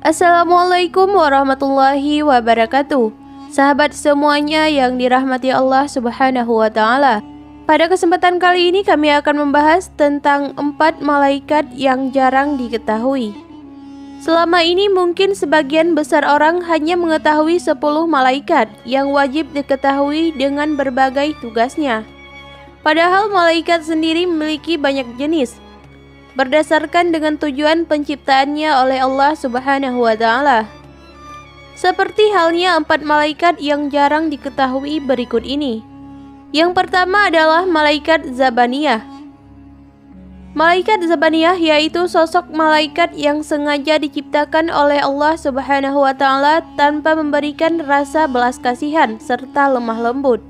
Assalamualaikum warahmatullahi wabarakatuh. Sahabat semuanya yang dirahmati Allah Subhanahu wa Ta'ala. Pada kesempatan kali ini kami akan membahas tentang 4 malaikat yang jarang diketahui. Selama ini mungkin sebagian besar orang hanya mengetahui 10 malaikat yang wajib diketahui dengan berbagai tugasnya. Padahal malaikat sendiri memiliki banyak jenis, berdasarkan dengan tujuan penciptaannya oleh Allah Subhanahu wa Ta'ala. Seperti halnya 4 malaikat yang jarang diketahui berikut ini. Yang pertama adalah malaikat Zabaniyah. Malaikat Zabaniyah yaitu sosok malaikat yang sengaja diciptakan oleh Allah Subhanahu wa Ta'ala tanpa memberikan rasa belas kasihan serta lemah lembut.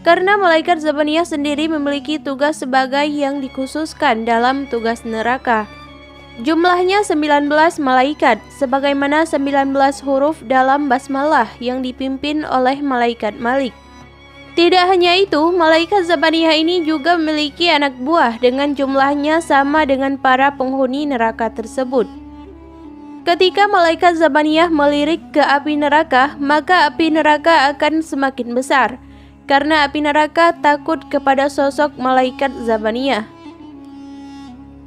Karena malaikat Zabaniyah sendiri memiliki tugas sebagai yang dikhususkan dalam tugas neraka. Jumlahnya 19 malaikat, sebagaimana 19 huruf dalam basmalah yang dipimpin oleh malaikat Malik. Tidak hanya itu, malaikat Zabaniyah ini juga memiliki anak buah dengan jumlahnya sama dengan para penghuni neraka tersebut. Ketika malaikat Zabaniyah melirik ke api neraka, maka api neraka akan semakin besar, karena api neraka takut kepada sosok malaikat Zabaniyah.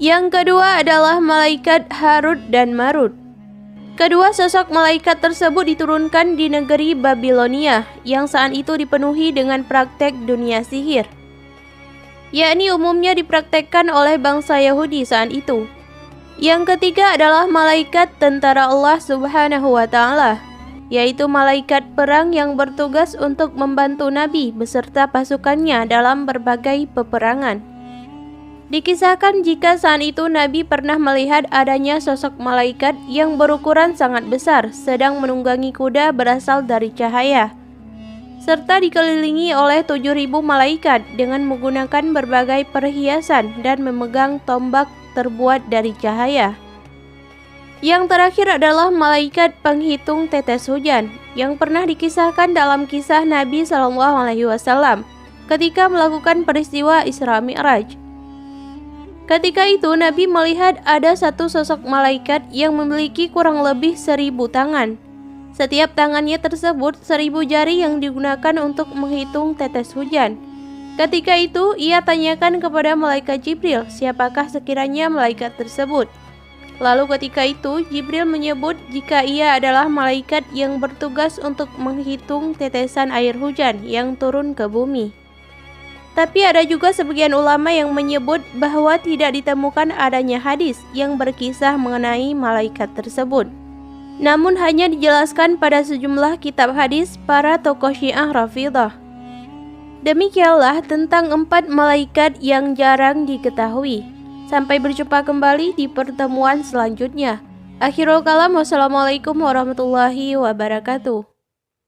Yang kedua adalah malaikat Harut dan Marut. Kedua sosok malaikat tersebut diturunkan di negeri Babilonia yang saat itu dipenuhi dengan praktek dunia sihir, yakni umumnya dipraktekkan oleh bangsa Yahudi saat itu. Yang ketiga adalah malaikat tentara Allah Subhanahu wa Ta'ala, yaitu malaikat perang yang bertugas untuk membantu Nabi beserta pasukannya dalam berbagai peperangan. Dikisahkan jika saat itu Nabi pernah melihat adanya sosok malaikat yang berukuran sangat besar sedang menunggangi kuda berasal dari cahaya, serta dikelilingi oleh 7.000 malaikat dengan menggunakan berbagai perhiasan dan memegang tombak terbuat dari cahaya. Yang terakhir adalah malaikat penghitung tetes hujan yang pernah dikisahkan dalam kisah Nabi SAW ketika melakukan peristiwa Isra Mi'raj. Ketika itu Nabi melihat ada satu sosok malaikat yang memiliki kurang lebih 1.000 tangan. Setiap tangannya tersebut 1.000 jari yang digunakan untuk menghitung tetes hujan. Ketika itu ia tanyakan kepada malaikat Jibril siapakah sekiranya malaikat tersebut. Lalu ketika itu Jibril menyebut jika ia adalah malaikat yang bertugas untuk menghitung tetesan air hujan yang turun ke bumi. Tapi ada juga sebagian ulama yang menyebut bahwa tidak ditemukan adanya hadis yang berkisah mengenai malaikat tersebut. Namun hanya dijelaskan pada sejumlah kitab hadis para tokoh Syiah Rafidhah. Demikianlah tentang 4 malaikat yang jarang diketahui. Sampai berjumpa kembali di pertemuan selanjutnya. Akhirul kalam, wassalamualaikum warahmatullahi wabarakatuh.